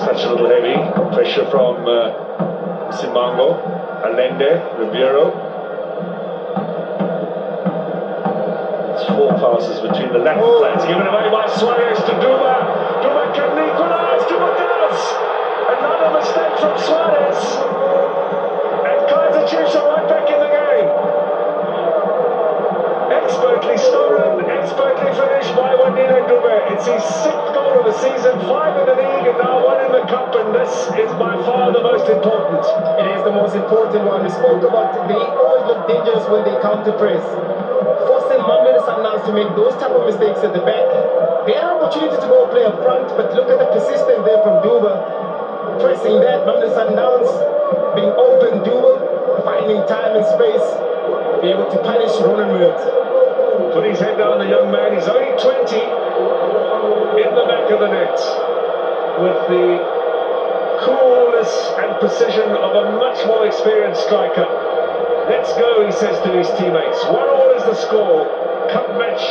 touch a little heavy. Pressure from Simango, Allende, Ribeiro. It's 4 passes between the left flanks, given away by Suarez to Duba. Duba can equalise. Duba does. Another mistake from Suarez. And Kaizer Chiefs are right back in the game. Expertly stolen, expertly finished by Wandile Duba. It's his 6th goal of the season, 5 in the league and now 1 in the cup, and this is by far the most important. It is the most important one. We spoke about they always look dangerous when they counter press. Forcing Mamelodi Sundowns to make those type of mistakes at the back. They had an opportunity to go play up front, but look at the persistence there from Duba. Pressing that, Mamelodi Sundowns being open, Duba finding time and space, be able to punish Ronan Mills. Put his head down, the young man. He's only 20, in the back of the net, with the coolness and precision of a much more experienced striker. Let's go, he says to his teammates. 1-1 is the score. Cup match.